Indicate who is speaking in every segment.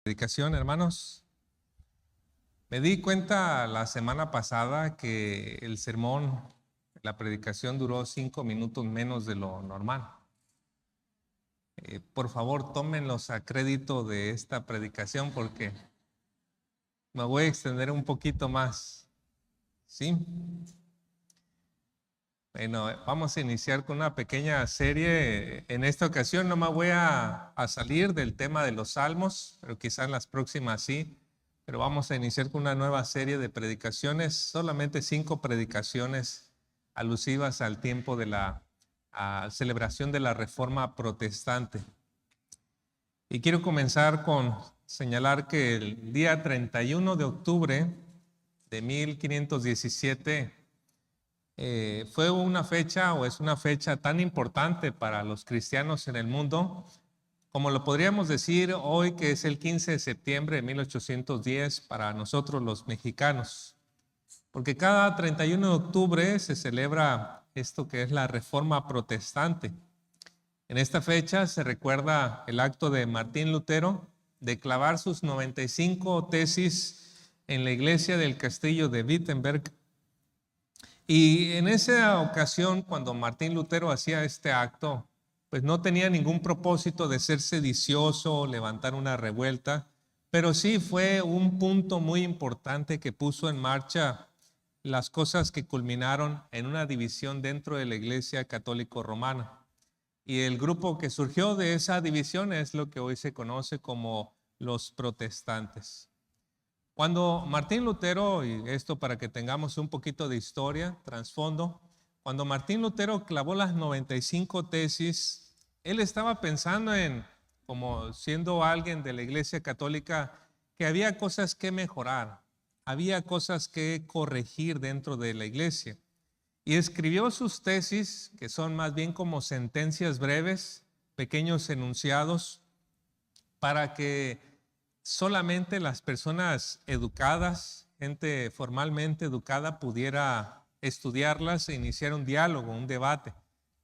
Speaker 1: Predicación, hermanos. Me di cuenta la semana pasada que el sermón, la predicación duró 5 minutos menos de lo normal. Por favor, tómenlos a crédito de esta predicación porque me voy a extender un poquito más. ¿Sí? Bueno, vamos a iniciar con una pequeña serie. En esta ocasión no me voy a salir del tema de los salmos, pero quizá en las próximas sí. Pero vamos a iniciar con una nueva serie de predicaciones, solamente 5 predicaciones alusivas al tiempo de la celebración de la Reforma Protestante. Y quiero comenzar con señalar que el día 31 de octubre de 1517 fue una fecha o es una fecha tan importante para los cristianos en el mundo, como lo podríamos decir hoy que es el 15 de septiembre de 1810 para nosotros los mexicanos. Porque cada 31 de octubre se celebra esto que es la Reforma Protestante. En esta fecha se recuerda el acto de Martín Lutero de clavar sus 95 tesis en la iglesia del castillo de Wittenberg. Y en esa ocasión, cuando Martín Lutero hacía este acto, pues no tenía ningún propósito de ser sedicioso, levantar una revuelta, pero sí fue un punto muy importante que puso en marcha las cosas que culminaron en una división dentro de la Iglesia Católica Romana. Y el grupo que surgió de esa división es lo que hoy se conoce como los protestantes. Cuando Martín Lutero, y esto para que tengamos un poquito de historia, trasfondo, cuando Martín Lutero clavó las 95 tesis, él estaba pensando en, como siendo alguien de la Iglesia Católica, que había cosas que mejorar, había cosas que corregir dentro de la Iglesia. Y escribió sus tesis, que son más bien como sentencias breves, pequeños enunciados, para que solamente las personas educadas, gente formalmente educada, pudiera estudiarlas e iniciar un diálogo, un debate.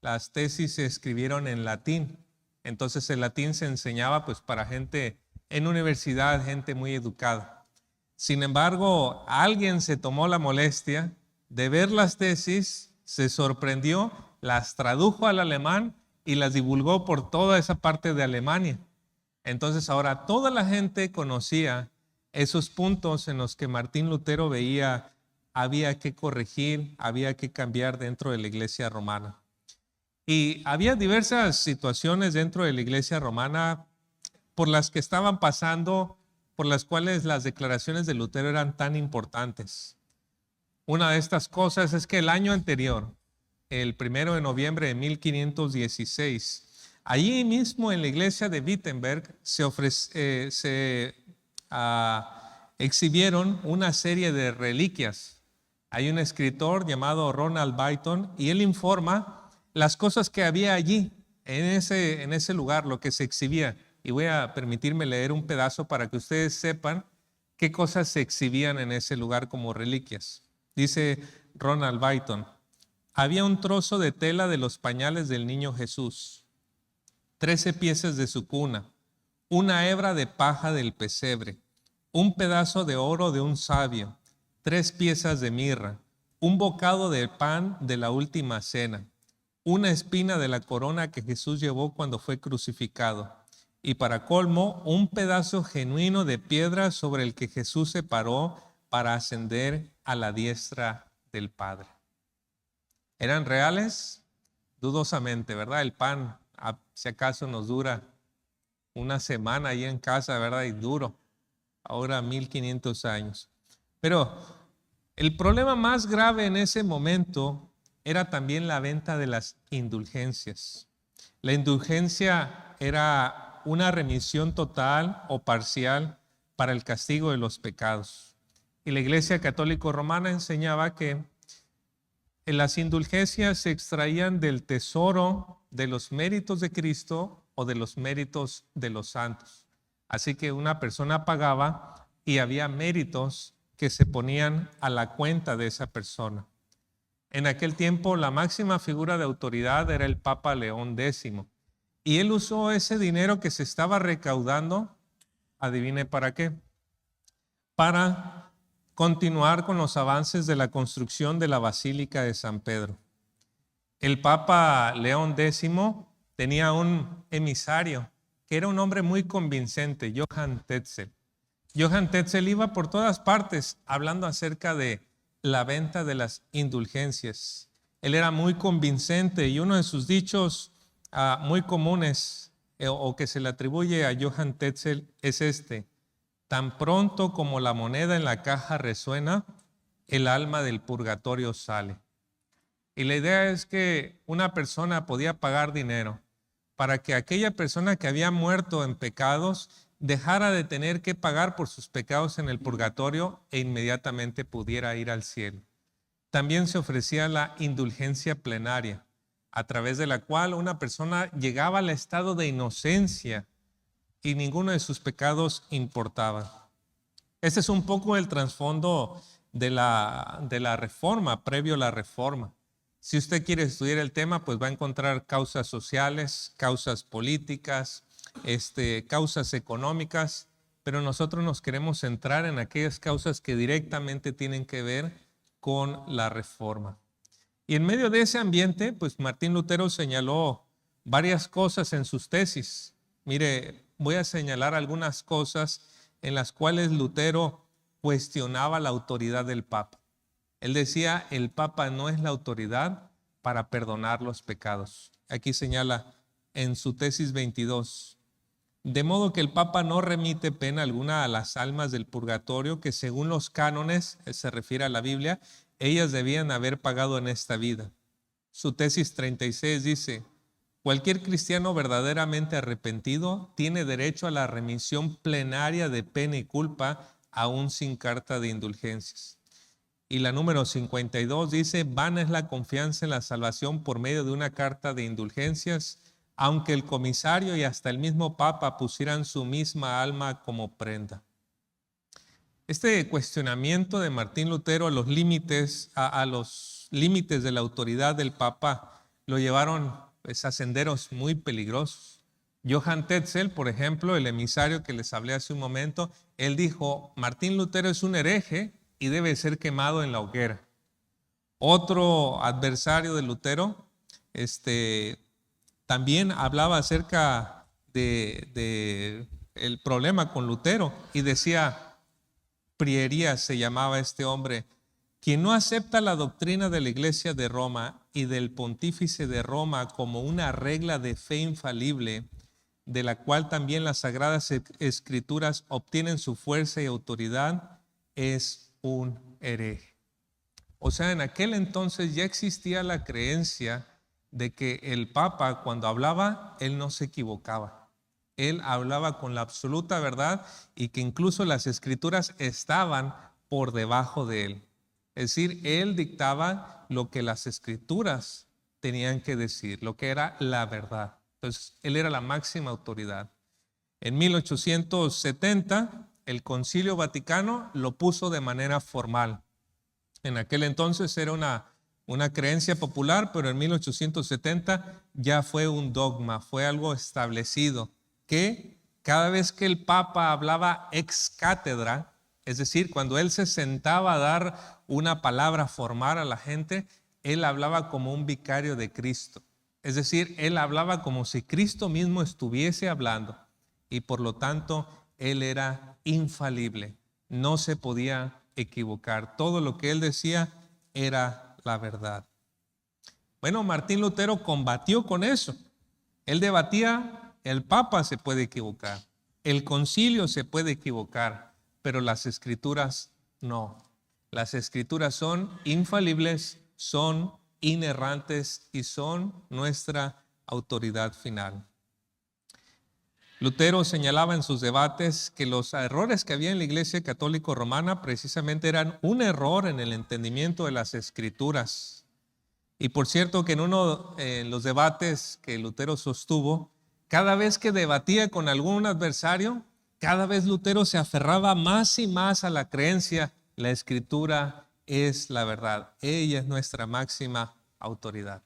Speaker 1: Las tesis se escribieron en latín, entonces el latín se enseñaba pues para gente en universidad, gente muy educada. Sin embargo, alguien se tomó la molestia de ver las tesis, se sorprendió, las tradujo al alemán y las divulgó por toda esa parte de Alemania. Entonces ahora toda la gente conocía esos puntos en los que Martín Lutero veía había que corregir, había que cambiar dentro de la iglesia romana. Y había diversas situaciones dentro de la iglesia romana por las que estaban pasando, por las cuales las declaraciones de Lutero eran tan importantes. Una de estas cosas es que el año anterior, el 1 de noviembre de 1516, allí mismo en la iglesia de Wittenberg se exhibieron una serie de reliquias. Hay un escritor llamado Ronald Byton y él informa las cosas que había allí, en ese lugar, lo que se exhibía. Y voy a permitirme leer un pedazo para que ustedes sepan qué cosas se exhibían en ese lugar como reliquias. Dice Ronald Byton: había un trozo de tela de los pañales del niño Jesús, 13 piezas de su cuna, una hebra de paja del pesebre, un pedazo de oro de un sabio, 3 piezas de mirra, un bocado de pan de la última cena, una espina de la corona que Jesús llevó cuando fue crucificado, y para colmo, un pedazo genuino de piedra sobre el que Jesús se paró para ascender a la diestra del Padre. ¿Eran reales? Dudosamente, ¿verdad? El pan, si acaso nos dura una semana ahí en casa, ¿verdad? Y duro. Ahora 1500 años. Pero el problema más grave en ese momento era también la venta de las indulgencias. La indulgencia era una remisión total o parcial para el castigo de los pecados. Y la Iglesia Católica Romana enseñaba que las indulgencias se extraían del tesoro de los méritos de Cristo o de los méritos de los santos. Así que una persona pagaba y había méritos que se ponían a la cuenta de esa persona. En aquel tiempo la máxima figura de autoridad era el Papa León X. Y él usó ese dinero que se estaba recaudando ¿Adivine para qué? Para continuar con los avances de la construcción de la Basílica de San Pedro. El Papa León X tenía un emisario que era un hombre muy convincente, Johann Tetzel. Johann Tetzel iba por todas partes hablando acerca de la venta de las indulgencias. Él era muy convincente y uno de sus dichos muy comunes o que se le atribuye a Johann Tetzel es este: tan pronto como la moneda en la caja resuena, el alma del purgatorio sale. Y la idea es que una persona podía pagar dinero para que aquella persona que había muerto en pecados dejara de tener que pagar por sus pecados en el purgatorio e inmediatamente pudiera ir al cielo. También se ofrecía la indulgencia plenaria, a través de la cual una persona llegaba al estado de inocencia y ninguno de sus pecados importaba. Este es un poco el trasfondo de la reforma, previo a la reforma. Si usted quiere estudiar el tema, pues va a encontrar causas sociales, causas políticas, causas económicas, pero nosotros nos queremos centrar en aquellas causas que directamente tienen que ver con la reforma. Y en medio de ese ambiente, pues Martín Lutero señaló varias cosas en sus tesis. Mire, voy a señalar algunas cosas en las cuales Lutero cuestionaba la autoridad del Papa. Él decía, el Papa no es la autoridad para perdonar los pecados. Aquí señala en su tesis 22, de modo que el Papa no remite pena alguna a las almas del purgatorio que según los cánones, se refiere a la Biblia, ellas debían haber pagado en esta vida. Su tesis 36 dice, cualquier cristiano verdaderamente arrepentido tiene derecho a la remisión plenaria de pena y culpa, aún sin carta de indulgencias. Y la número 52 dice, vana es la confianza en la salvación por medio de una carta de indulgencias, aunque el comisario y hasta el mismo Papa pusieran su misma alma como prenda. Este cuestionamiento de Martín Lutero a los límites de la autoridad del Papa lo llevaron pues, a senderos muy peligrosos. Johann Tetzel, por ejemplo, el emisario que les hablé hace un momento, él dijo, Martín Lutero es un hereje y debe ser quemado en la hoguera. Otro adversario de Lutero también hablaba acerca de el problema con Lutero y decía, Prierías se llamaba este hombre, quien no acepta la doctrina de la Iglesia de Roma y del pontífice de Roma como una regla de fe infalible, de la cual también las sagradas escrituras obtienen su fuerza y autoridad, es un hereje. O sea, en aquel entonces ya existía la creencia de que el Papa cuando hablaba, él no se equivocaba. Él hablaba con la absoluta verdad y que incluso las escrituras estaban por debajo de él. Es decir, él dictaba lo que las escrituras tenían que decir, lo que era la verdad. Entonces, él era la máxima autoridad. En 1870, el Concilio Vaticano lo puso de manera formal. En aquel entonces era una creencia popular, pero en 1870 ya fue un dogma, fue algo establecido, que cada vez que el Papa hablaba ex cátedra, es decir, cuando él se sentaba a dar una palabra formal a la gente, él hablaba como un vicario de Cristo. Es decir, él hablaba como si Cristo mismo estuviese hablando y por lo tanto él era infalible, no se podía equivocar. Todo lo que él decía era la verdad. Bueno, Martín Lutero combatió con eso. Él debatía, el Papa se puede equivocar, el concilio se puede equivocar, pero las escrituras no. Las escrituras son infalibles, son inerrantes y son nuestra autoridad final. Lutero señalaba en sus debates que los errores que había en la Iglesia Católica Romana precisamente eran un error en el entendimiento de las Escrituras. Y por cierto que en uno de los debates que Lutero sostuvo, cada vez que debatía con algún adversario, cada vez Lutero se aferraba más y más a la creencia, la Escritura es la verdad, ella es nuestra máxima autoridad.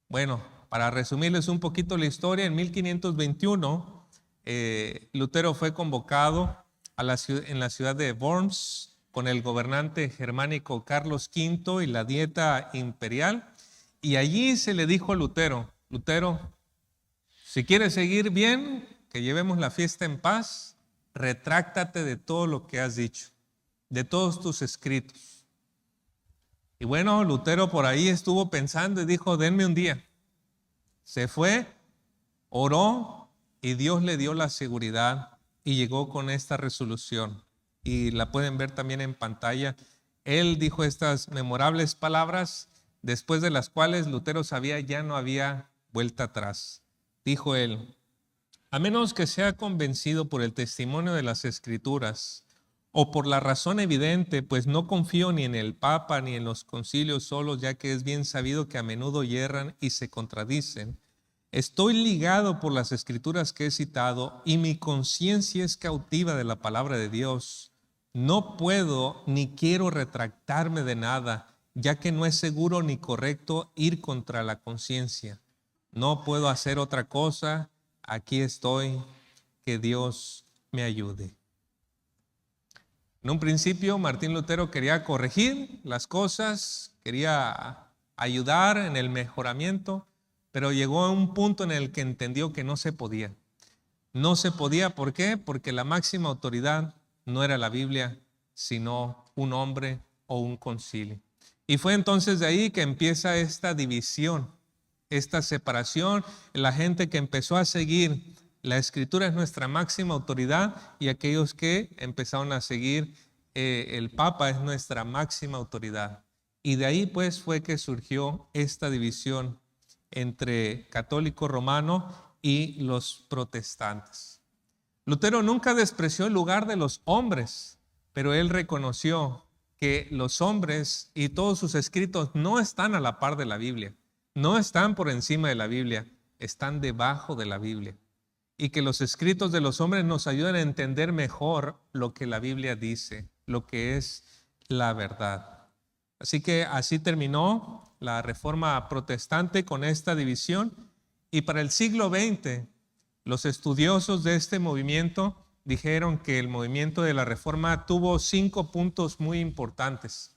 Speaker 1: Bueno, para resumirles un poquito la historia, en 1521 Lutero fue convocado en la ciudad de Worms con el gobernante germánico Carlos V y la dieta imperial. Y allí se le dijo a Lutero, Lutero, si quieres seguir bien, que llevemos la fiesta en paz, retráctate de todo lo que has dicho, de todos tus escritos. Y bueno, Lutero por ahí estuvo pensando y dijo, denme un día. Se fue, oró y Dios le dio la seguridad y llegó con esta resolución. Y la pueden ver también en pantalla. Él dijo estas memorables palabras, después de las cuales Lutero sabía ya no había vuelta atrás. Dijo él, a menos que sea convencido por el testimonio de las Escrituras o por la razón evidente, pues no confío ni en el Papa ni en los concilios solos, ya que es bien sabido que a menudo yerran y se contradicen. Estoy ligado por las Escrituras que he citado y mi conciencia es cautiva de la palabra de Dios. No puedo ni quiero retractarme de nada, ya que no es seguro ni correcto ir contra la conciencia. No puedo hacer otra cosa. Aquí estoy, que Dios me ayude. En un principio, Martín Lutero quería corregir las cosas, quería ayudar en el mejoramiento, pero llegó a un punto en el que entendió que no se podía. No se podía, ¿por qué? Porque la máxima autoridad no era la Biblia, sino un hombre o un concilio. Y fue entonces de ahí que empieza esta división, esta separación, la gente que empezó a seguir la Escritura es nuestra máxima autoridad y aquellos que empezaron a seguir el Papa es nuestra máxima autoridad. Y de ahí pues fue que surgió esta división entre católico romano y los protestantes. Lutero nunca despreció el lugar de los hombres, pero él reconoció que los hombres y todos sus escritos no están a la par de la Biblia. No están por encima de la Biblia, están debajo de la Biblia. Y que los escritos de los hombres nos ayudan a entender mejor lo que la Biblia dice, lo que es la verdad. Así que así terminó la Reforma Protestante con esta división. Y para el siglo XX, los estudiosos de este movimiento dijeron que el movimiento de la Reforma tuvo 5 puntos muy importantes.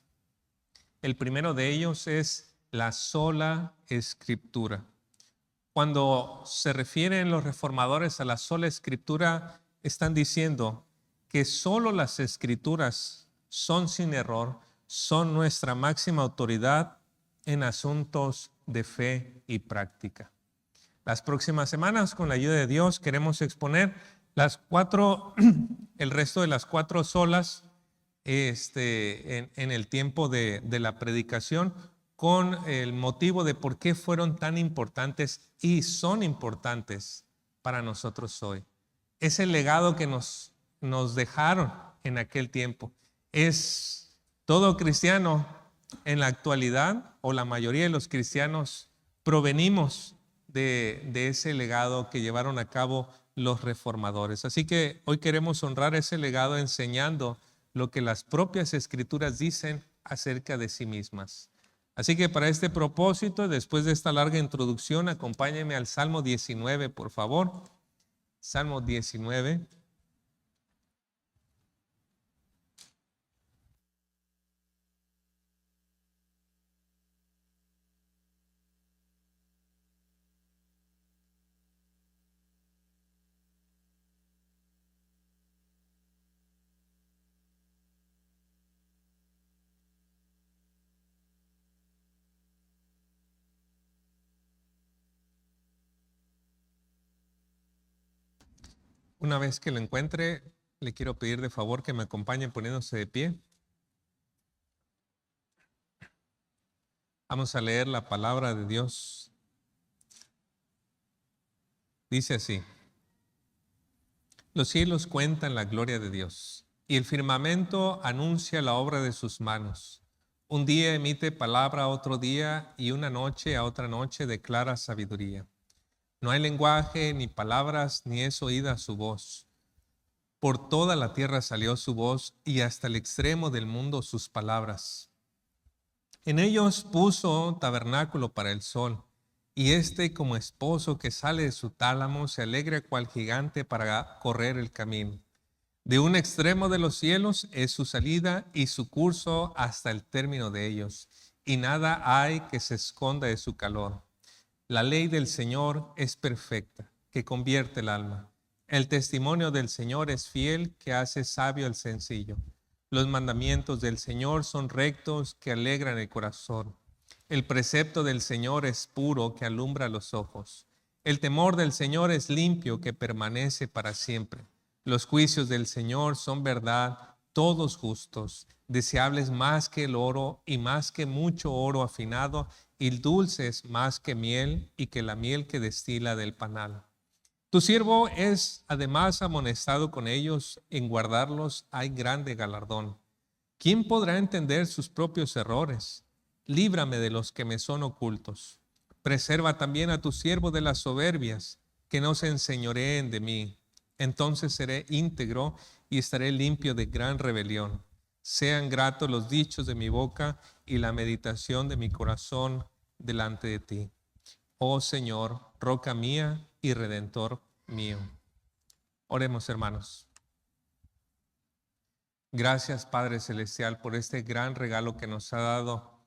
Speaker 1: El primero de ellos es la sola Escritura. Cuando se refieren los reformadores a la sola Escritura, están diciendo que solo las Escrituras son sin error, son nuestra máxima autoridad en asuntos de fe y práctica. Las próximas semanas, con la ayuda de Dios, queremos exponer el resto de las 4 solas en el tiempo de la predicación, con el motivo de por qué fueron tan importantes y son importantes para nosotros hoy. Es el legado que nos dejaron en aquel tiempo. Es todo cristiano en la actualidad, o la mayoría de los cristianos provenimos de ese legado que llevaron a cabo los reformadores. Así que hoy queremos honrar ese legado enseñando lo que las propias Escrituras dicen acerca de sí mismas. Así que para este propósito, después de esta larga introducción, acompáñenme al Salmo 19, por favor. Salmo 19. Una vez que lo encuentre, le quiero pedir de favor que me acompañen poniéndose de pie. Vamos a leer la palabra de Dios. Dice así: los cielos cuentan la gloria de Dios, y el firmamento anuncia la obra de sus manos. Un día emite palabra a otro día, y una noche a otra noche declara sabiduría. No hay lenguaje, ni palabras, ni es oída su voz. Por toda la tierra salió su voz, y hasta el extremo del mundo sus palabras. En ellos puso tabernáculo para el sol, Y este, como esposo que sale de su tálamo, se alegra cual gigante para correr el camino. De un extremo de los cielos es su salida y su curso hasta el término de ellos, y nada hay que se esconda de su calor. La ley del Señor es perfecta, que convierte el alma. El testimonio del Señor es fiel, que hace sabio el sencillo. Los mandamientos del Señor son rectos, que alegran el corazón. El precepto del Señor es puro, que alumbra los ojos. El temor del Señor es limpio, que permanece para siempre. Los juicios del Señor son verdad, todos justos, deseables más que el oro y más que mucho oro afinado, y dulces más que miel y que la miel que destila del panal. Tu siervo es además amonestado con ellos, en guardarlos hay grande galardón. ¿Quién podrá entender sus propios errores? Líbrame de los que me son ocultos. Preserva también a tu siervo de las soberbias, que no se enseñoreen de mí. Entonces seré íntegro y estaré limpio de gran rebelión. Sean gratos los dichos de mi boca y la meditación de mi corazón delante de ti. Oh Señor, roca mía y redentor mío. Oremos, hermanos. Gracias, Padre Celestial, por este gran regalo que nos ha dado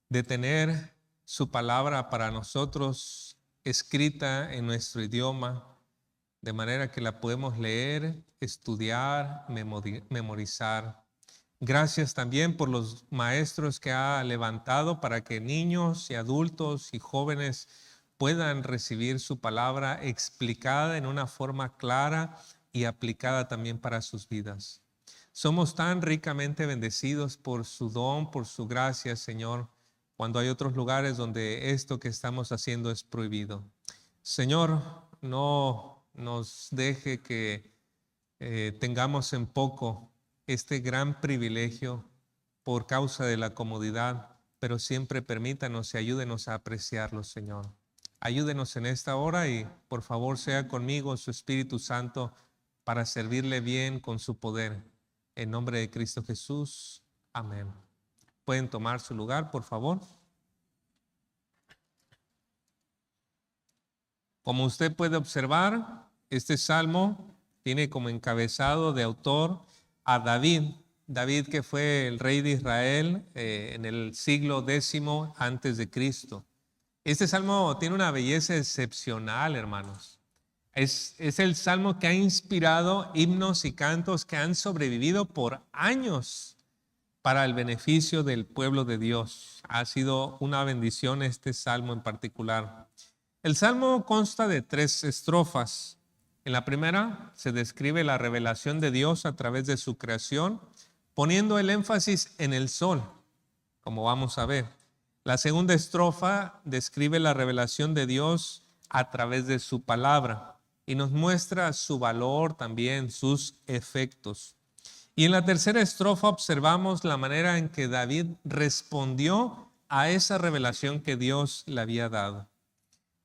Speaker 1: de tener su palabra para nosotros escrita en nuestro idioma, de manera que la podemos leer, estudiar, memorizar. Gracias también por los maestros que ha levantado para que niños y adultos y jóvenes puedan recibir su palabra explicada en una forma clara y aplicada también para sus vidas. Somos tan ricamente bendecidos por su don, por su gracia, Señor, cuando hay otros lugares donde esto que estamos haciendo es prohibido. Señor, no nos deje que tengamos en poco este gran privilegio por causa de la comodidad, pero siempre permítanos y ayúdenos a apreciarlo, Señor. Ayúdenos en esta hora y por favor sea conmigo su Espíritu Santo para servirle bien con su poder. En nombre de Cristo Jesús. Amén. ¿Pueden tomar su lugar, por favor? Como usted puede observar, este salmo tiene como encabezado de autor a David. David, que fue el rey de Israel en el siglo X antes de Cristo. Este salmo tiene una belleza excepcional, hermanos. Es el salmo que ha inspirado himnos y cantos que han sobrevivido por años para el beneficio del pueblo de Dios. Ha sido una bendición este salmo en particular. El salmo consta de 3 estrofas. En la primera se describe la revelación de Dios a través de su creación, poniendo el énfasis en el sol, como vamos a ver. La segunda estrofa describe la revelación de Dios a través de su palabra y nos muestra su valor también, sus efectos. Y en la tercera estrofa observamos la manera en que David respondió a esa revelación que Dios le había dado.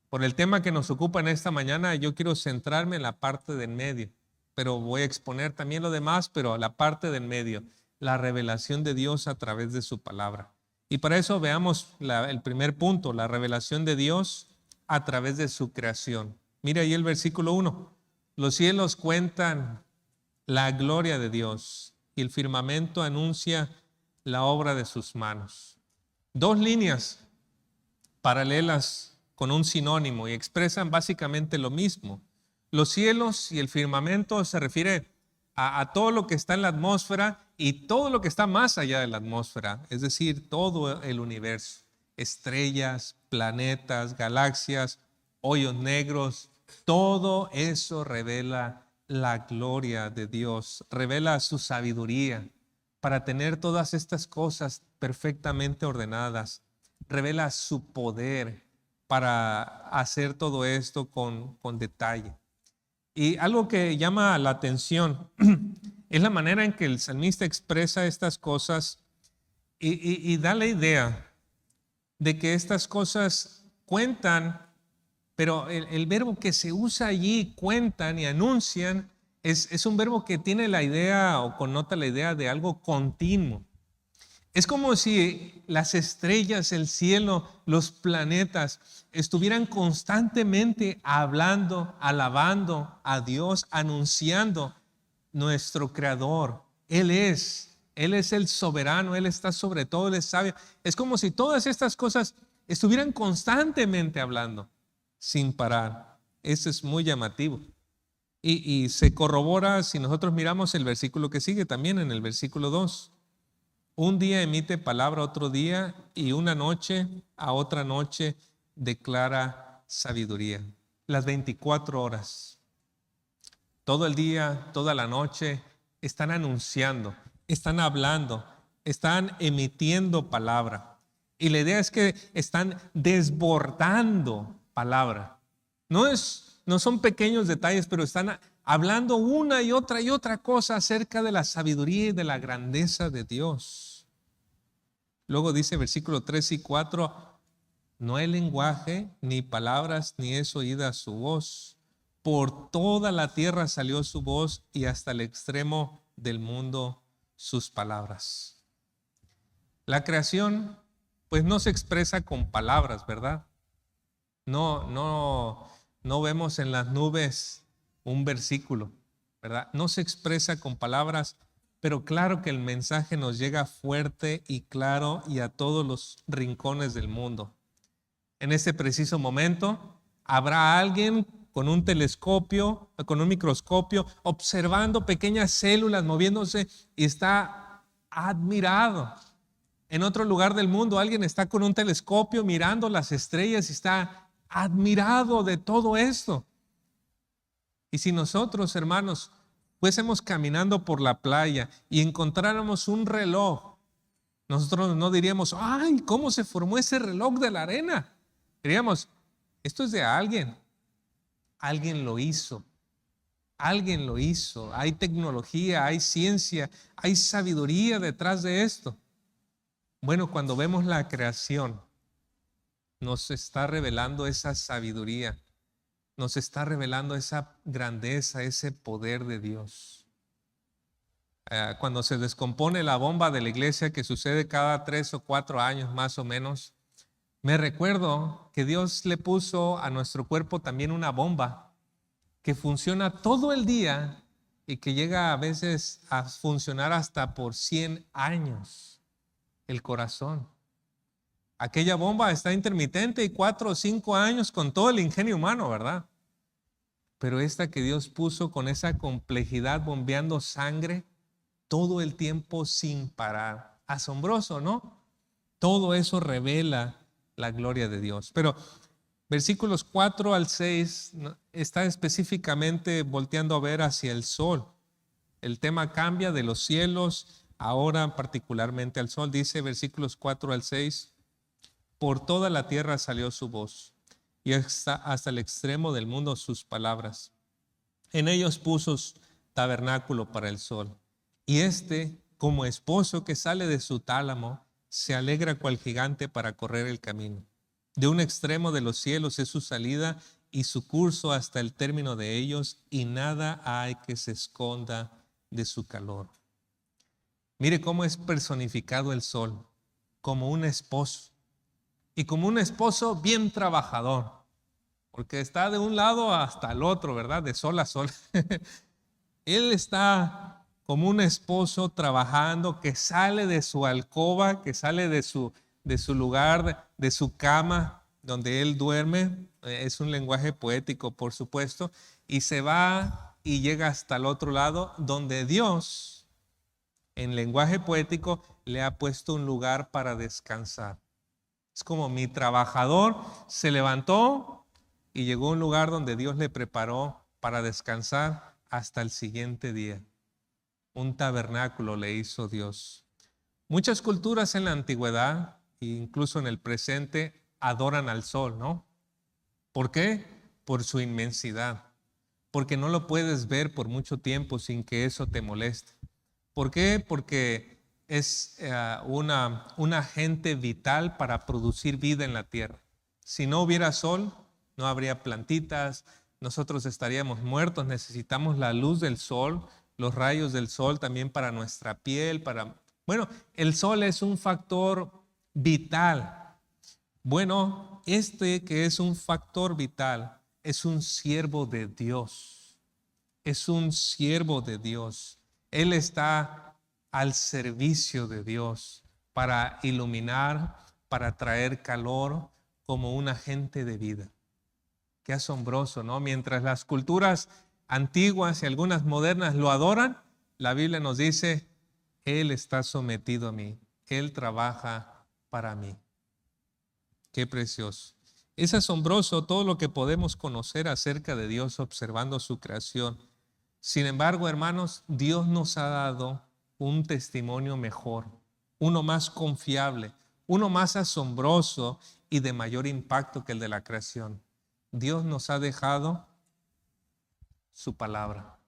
Speaker 1: Por el tema que nos ocupa en esta mañana, yo quiero centrarme en la parte del medio, pero voy a exponer también lo demás, pero la parte del medio, la revelación de Dios a través de su palabra. Y para eso veamos el primer punto, la revelación de Dios a través de su creación. Mira ahí el versículo 1. Los cielos cuentan la gloria de Dios y el firmamento anuncia la obra de sus manos. 2 líneas paralelas con un sinónimo y expresan básicamente lo mismo. Los cielos y el firmamento se refiere a todo lo que está en la atmósfera y todo lo que está más allá de la atmósfera, es decir, todo el universo, estrellas, planetas, galaxias, hoyos negros, todo eso revela la gloria de Dios, revela su sabiduría para tener todas estas cosas perfectamente ordenadas, revela su poder para hacer todo esto con detalle. Y algo que llama la atención es la manera en que el salmista expresa estas cosas y da la idea de que estas cosas cuentan, pero el verbo que se usa allí, cuentan y anuncian, es un verbo que tiene la idea o connota la idea de algo continuo. Es como si las estrellas, el cielo, los planetas estuvieran constantemente hablando, alabando a Dios, anunciando nuestro Creador. Él es el soberano, Él está sobre todo, Él es sabio. Es como si todas estas cosas estuvieran constantemente hablando, sin parar. Eso es muy llamativo. Y se corrobora si nosotros miramos el versículo que sigue también, en el versículo 2. Un día emite palabra a otro día, y una noche a otra noche declara sabiduría. Las 24 horas, todo el día, toda la noche, están anunciando, están hablando, están emitiendo palabra. Y la idea es que están desbordando palabra. No son pequeños detalles, pero están hablando una y otra cosa acerca de la sabiduría y de la grandeza de Dios. Luego dice versículo 3 y 4, no hay lenguaje, ni palabras, ni es oída su voz. Por toda la tierra salió su voz, y hasta el extremo del mundo sus palabras. La creación, pues no se expresa con palabras, ¿verdad? No vemos en las nubes un versículo, ¿verdad? No se expresa con palabras, pero claro que el mensaje nos llega fuerte y claro y a todos los rincones del mundo. En este preciso momento, habrá alguien con un telescopio, con un microscopio, observando pequeñas células moviéndose y está admirado. En otro lugar del mundo, alguien está con un telescopio mirando las estrellas y está admirado de todo esto. Y si nosotros, hermanos, fuésemos caminando por la playa y encontráramos un reloj, nosotros no diríamos, ay, ¿cómo se formó ese reloj de la arena? Diríamos, esto es de alguien. Alguien lo hizo. Alguien lo hizo. Hay tecnología, hay ciencia, hay sabiduría detrás de esto. Bueno, cuando vemos la creación, nos está revelando esa sabiduría, nos está revelando esa grandeza, ese poder de Dios. Cuando se descompone la bomba de la iglesia, que sucede cada 3 o 4 años más o menos, me recuerdo que Dios le puso a nuestro cuerpo también una bomba que funciona todo el día y que llega a veces a funcionar hasta por 100 años, el corazón. Aquella bomba está intermitente y 4 o 5 años con todo el ingenio humano, ¿verdad? Pero esta que Dios puso con esa complejidad bombeando sangre todo el tiempo sin parar. Asombroso, ¿no? Todo eso revela la gloria de Dios. Pero versículos 4 al 6 está específicamente volteando a ver hacia el sol. El tema cambia de los cielos, ahora particularmente al sol. Dice versículos 4 al 6, por toda la tierra salió su voz, y hasta el extremo del mundo sus palabras. En ellos puso tabernáculo para el sol, y como esposo que sale de su tálamo, se alegra cual gigante para correr el camino. De un extremo de los cielos es su salida, y su curso hasta el término de ellos, y nada hay que se esconda de su calor. Mire cómo es personificado el sol, como un esposo, y como un esposo bien trabajador, porque está de un lado hasta el otro, ¿verdad? De sol a sol. Él está como un esposo trabajando, que sale de su alcoba, que sale de su lugar, de su cama, donde él duerme. Es un lenguaje poético, por supuesto, y se va y llega hasta el otro lado, donde Dios, en lenguaje poético, le ha puesto un lugar para descansar. Es como mi trabajador se levantó y llegó a un lugar donde Dios le preparó para descansar hasta el siguiente día. Un tabernáculo le hizo Dios. Muchas culturas en la antigüedad, e incluso en el presente, adoran al sol, ¿no? ¿Por qué? Por su inmensidad. Porque no lo puedes ver por mucho tiempo sin que eso te moleste. ¿Por qué? Porque es un agente vital para producir vida en la tierra. Si no hubiera sol, no habría plantitas, nosotros estaríamos muertos. Necesitamos la luz del sol, los rayos del sol también para nuestra piel, para Bueno, el sol es un factor vital. Bueno, este que es un factor vital es un siervo de Dios. Es un siervo de Dios. Él está al servicio de Dios para iluminar, para traer calor como un agente de vida. Qué asombroso, ¿no? Mientras las culturas antiguas y algunas modernas lo adoran, la Biblia nos dice, Él está sometido a mí, Él trabaja para mí. Qué precioso. Es asombroso todo lo que podemos conocer acerca de Dios observando su creación. Sin embargo, hermanos, Dios nos ha dado un testimonio mejor, uno más confiable, uno más asombroso y de mayor impacto que el de la creación. Dios nos ha dejado su palabra,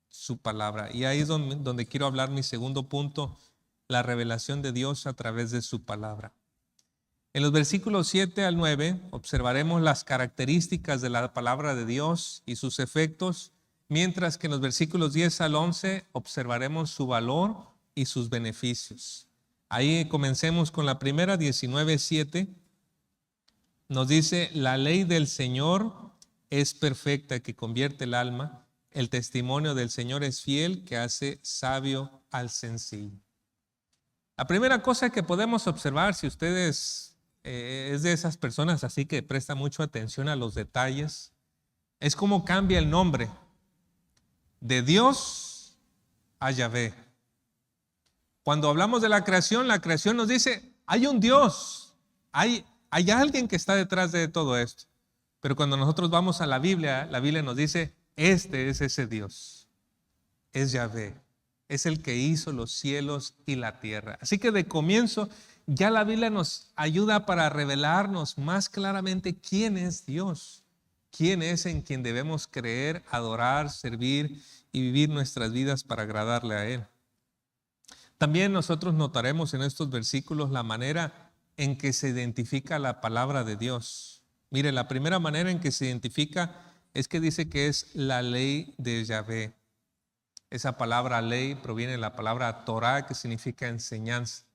Speaker 1: su palabra. Y ahí es donde quiero hablar mi segundo punto, la revelación de Dios a través de su palabra. En los versículos 7 al 9 observaremos las características de la palabra de Dios y sus efectos, mientras que en los versículos 10 al 11 observaremos su valor y sus beneficios. Ahí comencemos con la primera, 19:7. Nos dice, la ley del Señor es perfecta, que convierte el alma. El testimonio del Señor es fiel, que hace sabio al sencillo. La primera cosa que podemos observar, si ustedes es de esas personas así que presta mucho atención a los detalles, es cómo cambia el nombre de Dios a Yahvé. Cuando hablamos de la creación nos dice, hay un Dios, hay alguien que está detrás de todo esto. Pero cuando nosotros vamos a la Biblia nos dice, este es ese Dios, es Yahvé, es el que hizo los cielos y la tierra. Así que de comienzo ya la Biblia nos ayuda para revelarnos más claramente quién es Dios, quién es en quien debemos creer, adorar, servir y vivir nuestras vidas para agradarle a Él. También nosotros notaremos en estos versículos la manera en que se identifica la palabra de Dios. Mire, la primera manera en que se identifica es que dice que es la ley de Yahvé. Esa palabra ley proviene de la palabra Torah, que significa enseñanza.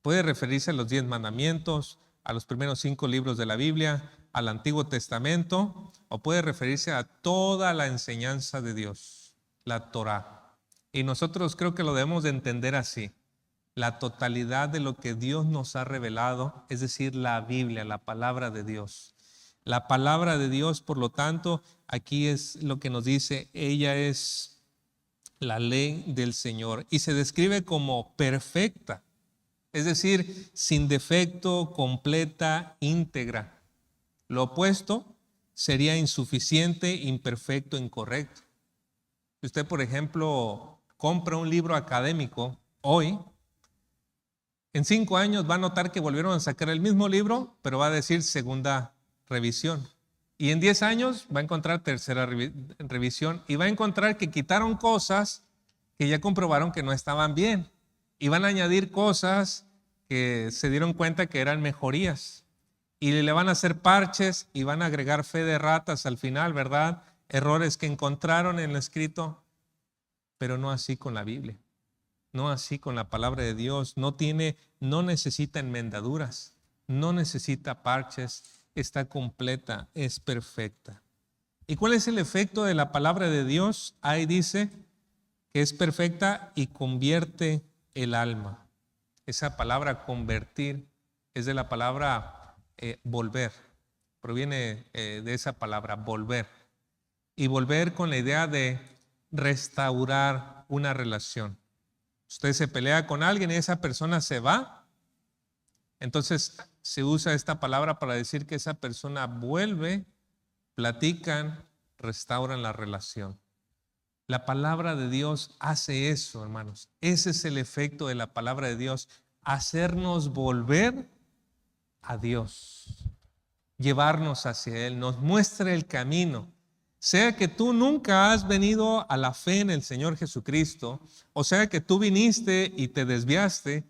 Speaker 1: Puede referirse a los 10 mandamientos, a los primeros 5 libros de la Biblia, al Antiguo Testamento, o puede referirse a toda la enseñanza de Dios, la Torah. Y nosotros creo que lo debemos de entender así. La totalidad de lo que Dios nos ha revelado, es decir, la Biblia, la palabra de Dios. La palabra de Dios, por lo tanto, aquí es lo que nos dice, ella es la ley del Señor y se describe como perfecta, es decir, sin defecto, completa, íntegra. Lo opuesto sería insuficiente, imperfecto, incorrecto. Si usted, por ejemplo, compra un libro académico hoy, en 5 años va a notar que volvieron a sacar el mismo libro, pero va a decir segunda revisión. Y en 10 años va a encontrar tercera revisión y va a encontrar que quitaron cosas que ya comprobaron que no estaban bien. Y van a añadir cosas que se dieron cuenta que eran mejorías. Y le van a hacer parches y van a agregar fe de ratas al final, ¿verdad? Errores que encontraron en lo escrito, pero no así con la Biblia. No así con la palabra de Dios. No necesita enmendaduras, no necesita parches, está completa, es perfecta. ¿Y cuál es el efecto de la palabra de Dios? Ahí dice que es perfecta y convierte el alma. Esa palabra convertir es de la palabra volver, proviene de esa palabra volver. Y volver con la idea de restaurar una relación. Usted se pelea con alguien y esa persona se va, entonces se usa esta palabra para decir que esa persona vuelve, platican, restauran la relación. La palabra de Dios hace eso, hermanos. Ese es el efecto de la palabra de Dios, hacernos volver a Dios, llevarnos hacia Él, nos muestra el camino. Sea que tú nunca has venido a la fe en el Señor Jesucristo, o sea que tú viniste y te desviaste,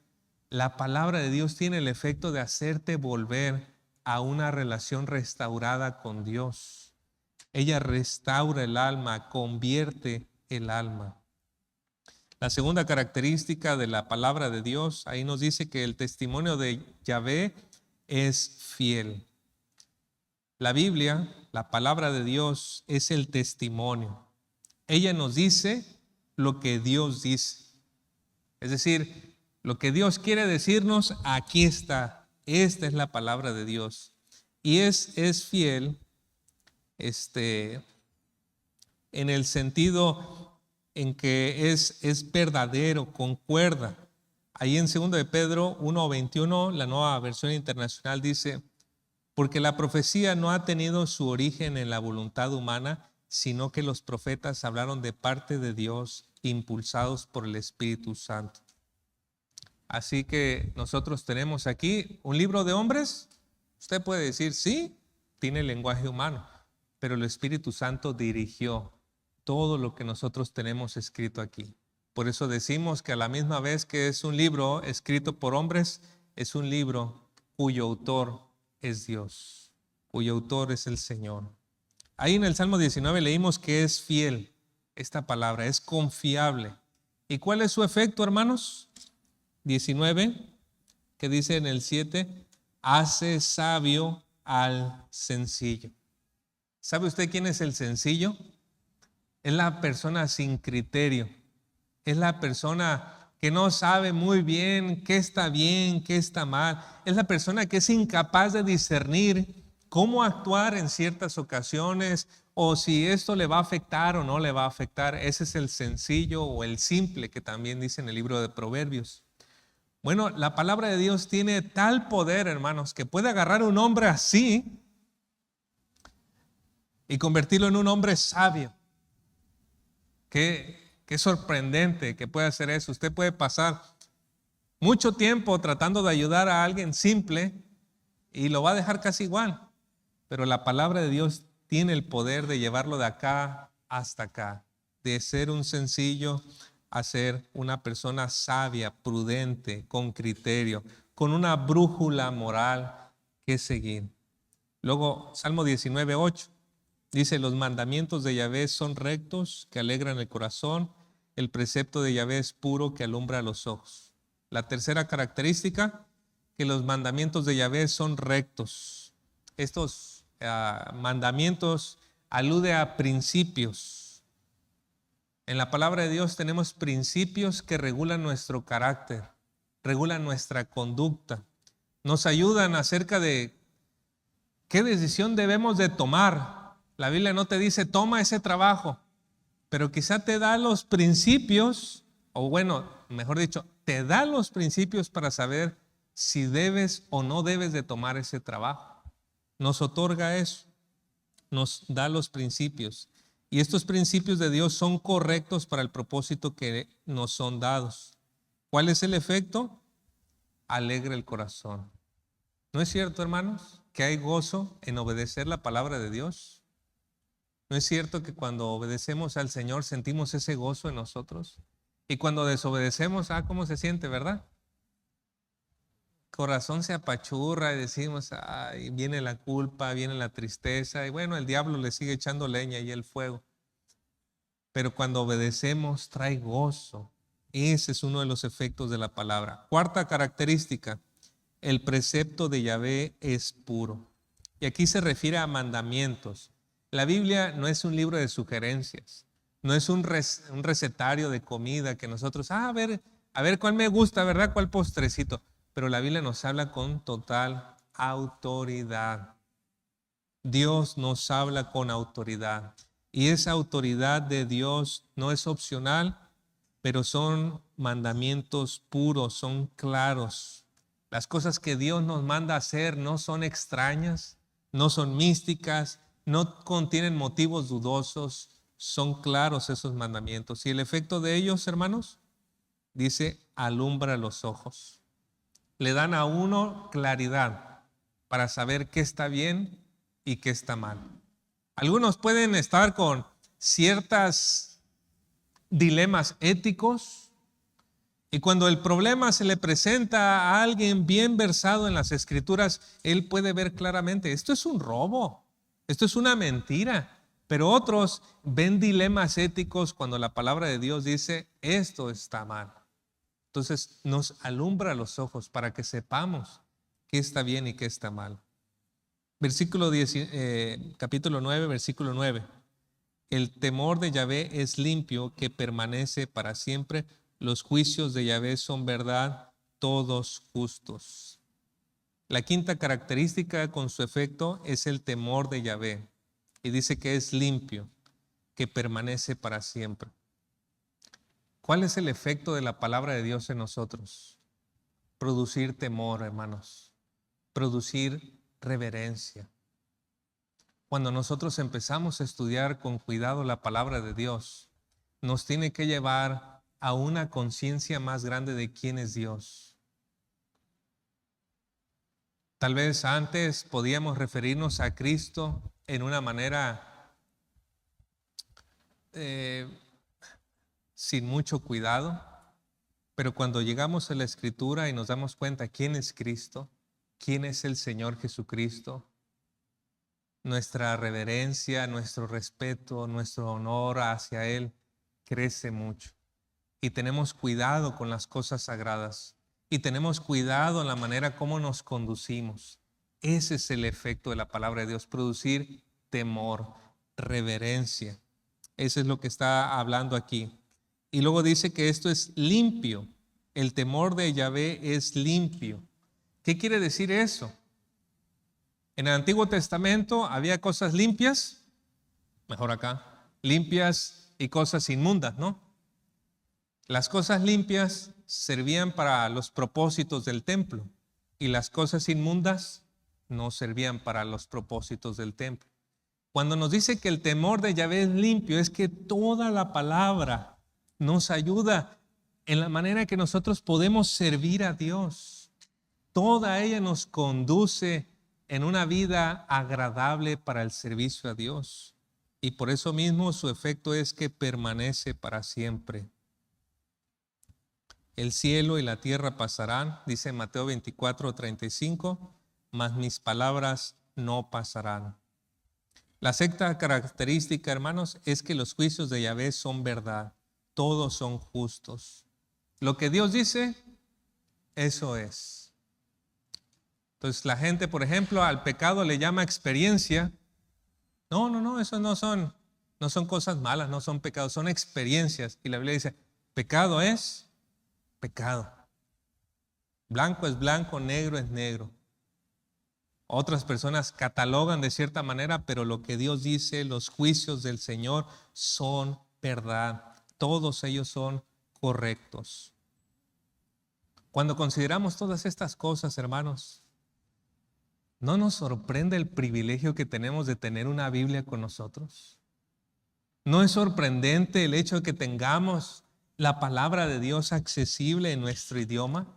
Speaker 1: la palabra de Dios tiene el efecto de hacerte volver a una relación restaurada con Dios. Ella restaura el alma, convierte el alma. La segunda característica de la palabra de Dios, ahí nos dice que el testimonio de Yahvé es fiel. La Biblia, la palabra de Dios, es el testimonio. Ella nos dice lo que Dios dice. Es decir, lo que Dios quiere decirnos, aquí está. Esta es la palabra de Dios. Y es fiel en el sentido en que es verdadero, concuerda. Ahí en 2 de Pedro 1:21, la Nueva Versión Internacional dice: porque la profecía no ha tenido su origen en la voluntad humana, sino que los profetas hablaron de parte de Dios, impulsados por el Espíritu Santo. Así que nosotros tenemos aquí un libro de hombres. Usted puede decir, sí, tiene lenguaje humano, pero el Espíritu Santo dirigió todo lo que nosotros tenemos escrito aquí. Por eso decimos que a la misma vez que es un libro escrito por hombres, es un libro cuyo autor es Dios, cuyo autor es el Señor. Ahí en el Salmo 19 leímos que es fiel. Esta palabra es confiable. ¿Y cuál es su efecto, hermanos? 19, que dice en el 7, hace sabio al sencillo. ¿Sabe usted quién es el sencillo? Es la persona sin criterio. Es la persona que no sabe muy bien, qué está mal. Es la persona que es incapaz de discernir cómo actuar en ciertas ocasiones o si esto le va a afectar o no le va a afectar. Ese es el sencillo o el simple que también dice en el libro de Proverbios. Bueno, la palabra de Dios tiene tal poder, hermanos, que puede agarrar a un hombre así y convertirlo en un hombre sabio. Qué sorprendente que pueda hacer eso. Usted puede pasar mucho tiempo tratando de ayudar a alguien simple y lo va a dejar casi igual. Pero la palabra de Dios tiene el poder de llevarlo de acá hasta acá, de ser un sencillo a ser una persona sabia, prudente, con criterio, con una brújula moral que seguir. Luego, Salmo 19:8 dice: los mandamientos de Yahvé son rectos, que alegran el corazón. El precepto de Yahvé es puro, que alumbra los ojos. La tercera característica, que los mandamientos de Yahvé son rectos. Estos mandamientos aluden a principios. En la palabra de Dios tenemos principios que regulan nuestro carácter, regulan nuestra conducta, nos ayudan acerca de qué decisión debemos de tomar. La Biblia no te dice toma ese trabajo, pero quizá te da los principios, o bueno, mejor dicho, te da los principios para saber si debes o no debes de tomar ese trabajo. Nos otorga eso, nos da los principios. Y estos principios de Dios son correctos para el propósito que nos son dados. ¿Cuál es el efecto? Alegra el corazón. ¿No es cierto, hermanos, que hay gozo en obedecer la palabra de Dios? ¿No es cierto que cuando obedecemos al Señor sentimos ese gozo en nosotros? Y cuando desobedecemos, ¿cómo se siente, verdad? Corazón se apachurra y decimos, viene la culpa, viene la tristeza, y bueno, el diablo le sigue echando leña y el fuego. Pero cuando obedecemos, trae gozo. Ese es uno de los efectos de la palabra. Cuarta característica, el precepto de Yahvé es puro. Y aquí se refiere a mandamientos. La Biblia no es un libro de sugerencias, no es un recetario de comida que nosotros, a ver cuál me gusta, ¿verdad? ¿Cuál postrecito? Pero la Biblia nos habla con total autoridad. Dios nos habla con autoridad. Y esa autoridad de Dios no es opcional, pero son mandamientos puros, son claros. Las cosas que Dios nos manda hacer no son extrañas, no son místicas, no contienen motivos dudosos, son claros esos mandamientos. Y el efecto de ellos, hermanos, dice, alumbra los ojos. Le dan a uno claridad para saber qué está bien y qué está mal. Algunos pueden estar con ciertos dilemas éticos y cuando el problema se le presenta a alguien bien versado en las Escrituras, él puede ver claramente, esto es un robo, esto es una mentira, Pero otros ven dilemas éticos cuando la palabra de Dios dice, esto está mal. Entonces nos alumbra los ojos para que sepamos qué está bien y qué está mal. Capítulo 9, versículo 9. El temor de Yahvé es limpio, que permanece para siempre. Los juicios de Yahvé son verdad, todos justos. La quinta característica con su efecto es el temor de Yahvé. Y dice que es limpio, que permanece para siempre. ¿Cuál es el efecto de la palabra de Dios en nosotros? Producir temor, hermanos. Producir reverencia. Cuando nosotros empezamos a estudiar con cuidado la palabra de Dios, nos tiene que llevar a una conciencia más grande de quién es Dios. Tal vez antes podíamos referirnos a Cristo en una manera sin mucho cuidado, pero cuando llegamos a la Escritura y nos damos cuenta quién es Cristo, quién es el Señor Jesucristo, nuestra reverencia, nuestro respeto, nuestro honor hacia Él crece mucho. Y tenemos cuidado con las cosas sagradas. Y tenemos cuidado en la manera como nos conducimos. Ese es el efecto de la palabra de Dios, producir temor, reverencia. Eso es lo que está hablando aquí. Y luego dice que esto es limpio. El temor de Yahvé es limpio. ¿Qué quiere decir eso? En el Antiguo Testamento había cosas limpias, mejor acá, limpias y cosas inmundas, ¿no? Las cosas limpias servían para los propósitos del templo y las cosas inmundas no servían para los propósitos del templo. Cuando nos dice que el temor de Yahvé es limpio, es que toda la palabra nos ayuda en la manera que nosotros podemos servir a Dios. Toda ella nos conduce en una vida agradable para el servicio a Dios. Y por eso mismo su efecto es que permanece para siempre. El cielo y la tierra pasarán, dice Mateo 24:35, mas mis palabras no pasarán. La sexta característica, hermanos, es que los juicios de Yahvé son verdad. Todos son justos. Lo que Dios dice, eso es. Entonces la gente, por ejemplo, al pecado le llama experiencia. No, eso no son cosas malas, no son pecados, son experiencias. Y la Biblia dice, pecado es pecado. Blanco es blanco, negro es negro. Otras personas catalogan de cierta manera, pero lo que Dios dice, los juicios del Señor son verdad. Todos ellos son correctos. Cuando consideramos todas estas cosas, hermanos, ¿no nos sorprende el privilegio que tenemos de tener una Biblia con nosotros? ¿No es sorprendente el hecho de que tengamos la palabra de Dios accesible en nuestro idioma?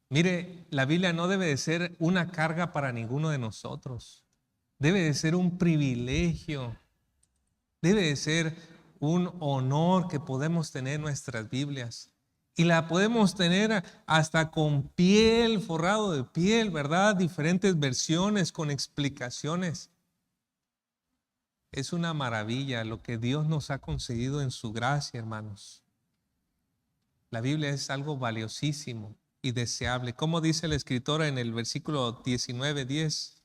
Speaker 1: Mire, la Biblia no debe de ser una carga para ninguno de nosotros. Debe de ser un privilegio. Debe de ser un honor que podemos tener nuestras Biblias. Y la podemos tener hasta con piel, forrado de piel, ¿verdad? Diferentes versiones con explicaciones. Es una maravilla lo que Dios nos ha concedido en su gracia, hermanos. La Biblia es algo valiosísimo y deseable. Como dice la escritora en el versículo 19:10,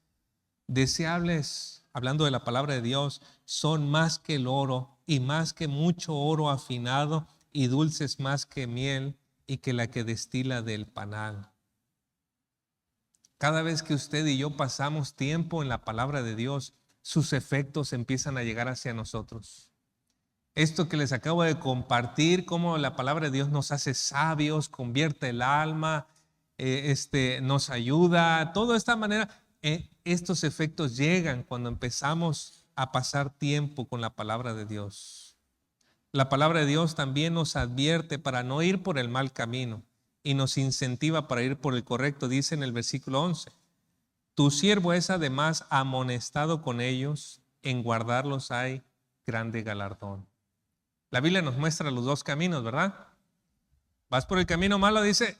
Speaker 1: deseables, hablando de la palabra de Dios, son más que el oro y más que mucho oro afinado y dulces más que miel y que la que destila del panal. Cada vez que usted y yo pasamos tiempo en la palabra de Dios, sus efectos empiezan a llegar hacia nosotros. Esto que les acabo de compartir, cómo la palabra de Dios nos hace sabios, convierte el alma, nos ayuda, toda esta manera, estos efectos llegan cuando empezamos a pasar tiempo con la palabra de Dios. La palabra de Dios también nos advierte para no ir por el mal camino y nos incentiva para ir por el correcto. Dice en el versículo 11, tu siervo es además amonestado con ellos, en guardarlos hay grande galardón. La Biblia nos muestra los dos caminos, ¿verdad? Vas por el camino malo, dice,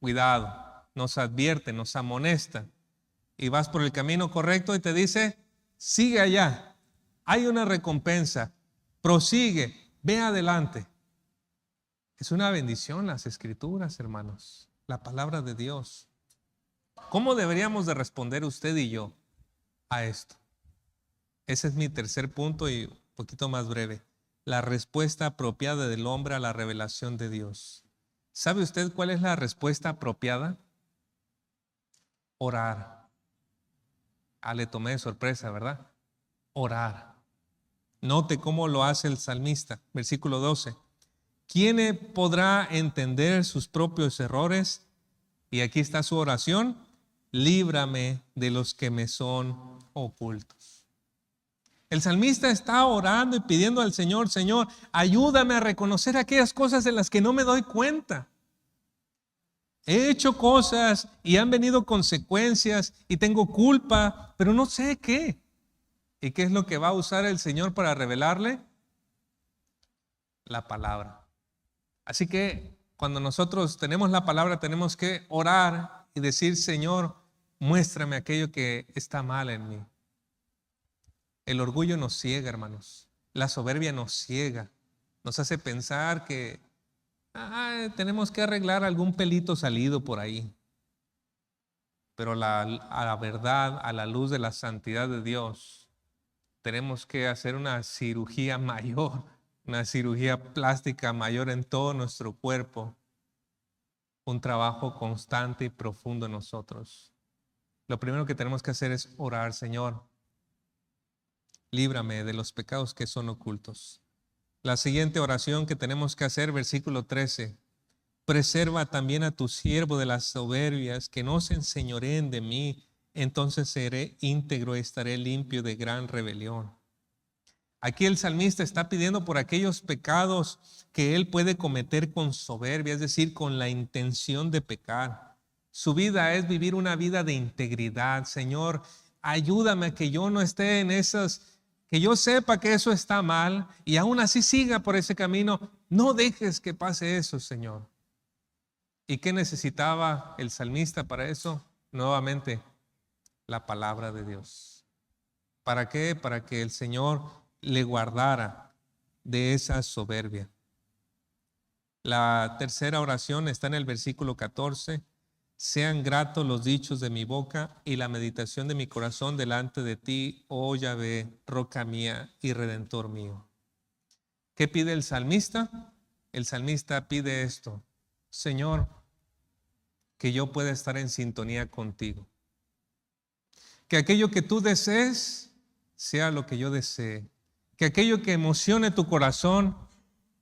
Speaker 1: cuidado, nos advierte, nos amonesta. Y vas por el camino correcto y te dice, sigue allá. Hay una recompensa. Prosigue, ve adelante. Es una bendición las Escrituras, hermanos, la palabra de Dios. ¿Cómo deberíamos de responder usted y yo a esto? Ese es mi tercer punto y un poquito más breve. La respuesta apropiada del hombre a la revelación de Dios. ¿Sabe usted cuál es la respuesta apropiada? Orar. Le tomé de sorpresa, ¿verdad? Orar. Note cómo lo hace el salmista. Versículo 12. ¿Quién podrá entender sus propios errores? Y aquí está su oración. Líbrame de los que me son ocultos. El salmista está orando y pidiendo al Señor, Señor, ayúdame a reconocer aquellas cosas en las que no me doy cuenta. He hecho cosas y han venido consecuencias y tengo culpa, pero no sé qué. ¿Y qué es lo que va a usar el Señor para revelarle? La palabra. Así que cuando nosotros tenemos la palabra, tenemos que orar y decir, Señor, muéstrame aquello que está mal en mí. El orgullo nos ciega, hermanos. La soberbia nos ciega. Nos hace pensar que tenemos que arreglar algún pelito salido por ahí. Pero a la verdad, a la luz de la santidad de Dios, tenemos que hacer una cirugía mayor, una cirugía plástica mayor en todo nuestro cuerpo. Un trabajo constante y profundo en nosotros. Lo primero que tenemos que hacer es orar, Señor, líbrame de los pecados que son ocultos. La siguiente oración que tenemos que hacer, versículo 13. Preserva también a tu siervo de las soberbias, que no se enseñoreen de mí, entonces seré íntegro y estaré limpio de gran rebelión. Aquí el salmista está pidiendo por aquellos pecados que él puede cometer con soberbia, es decir, con la intención de pecar. Su vida es vivir una vida de integridad. Señor, ayúdame a que yo no esté en esas, que yo sepa que eso está mal y aún así siga por ese camino. No dejes que pase eso, Señor. ¿Y qué necesitaba el salmista para eso? Nuevamente, la palabra de Dios. ¿Para qué? Para que el Señor le guardara de esa soberbia. La tercera oración está en el versículo 14. Sean gratos los dichos de mi boca y la meditación de mi corazón delante de ti, oh Yahvé, roca mía y redentor mío. ¿Qué pide el salmista? El salmista pide esto: Señor, que yo pueda estar en sintonía contigo. Que aquello que tú desees sea lo que yo desee. Que aquello que emocione tu corazón,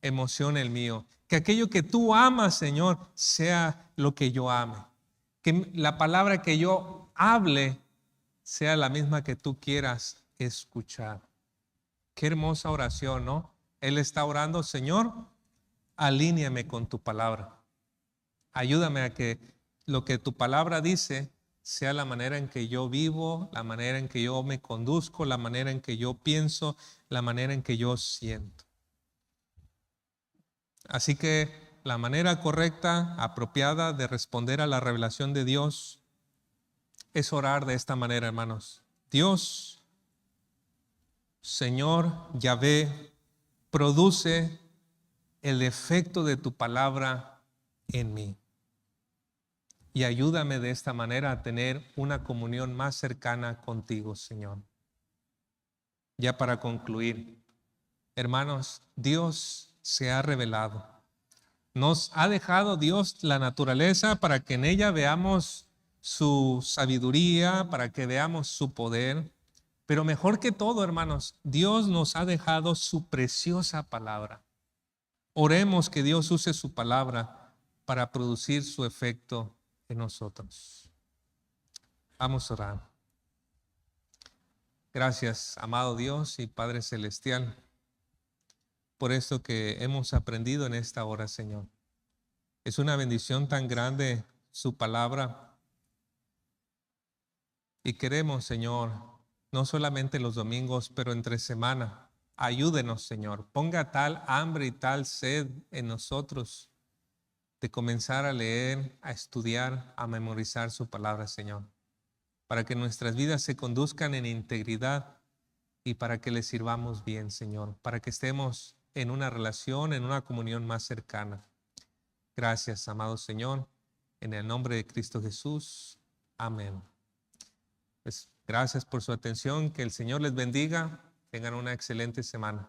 Speaker 1: emocione el mío. Que aquello que tú amas, Señor, sea lo que yo ame. Que la palabra que yo hable sea la misma que tú quieras escuchar. Qué hermosa oración, ¿no? Él está orando, Señor, alíneame con tu palabra. Ayúdame a que lo que tu palabra dice sea la manera en que yo vivo, la manera en que yo me conduzco, la manera en que yo pienso, la manera en que yo siento. Así que la manera correcta, apropiada de responder a la revelación de Dios es orar de esta manera, hermanos. Dios, Señor Yahvé, produce el efecto de tu palabra en mí. Y ayúdame de esta manera a tener una comunión más cercana contigo, Señor. Ya para concluir, hermanos, Dios se ha revelado. Nos ha dejado Dios la naturaleza para que en ella veamos su sabiduría, para que veamos su poder. Pero mejor que todo, hermanos, Dios nos ha dejado su preciosa palabra. Oremos que Dios use su palabra para producir su efecto en nosotros. Vamos a orar. Gracias, amado Dios y Padre Celestial, por esto que hemos aprendido en esta hora, Señor. Es una bendición tan grande su palabra. Y queremos, Señor, no solamente los domingos, pero entre semana. Ayúdenos, Señor. Ponga tal hambre y tal sed en nosotros de comenzar a leer, a estudiar, a memorizar su palabra, Señor, para que nuestras vidas se conduzcan en integridad y para que le sirvamos bien, Señor, para que estemos en una relación, en una comunión más cercana. Gracias, amado Señor, en el nombre de Cristo Jesús. Amén. Pues gracias por su atención, que el Señor les bendiga, tengan una excelente semana.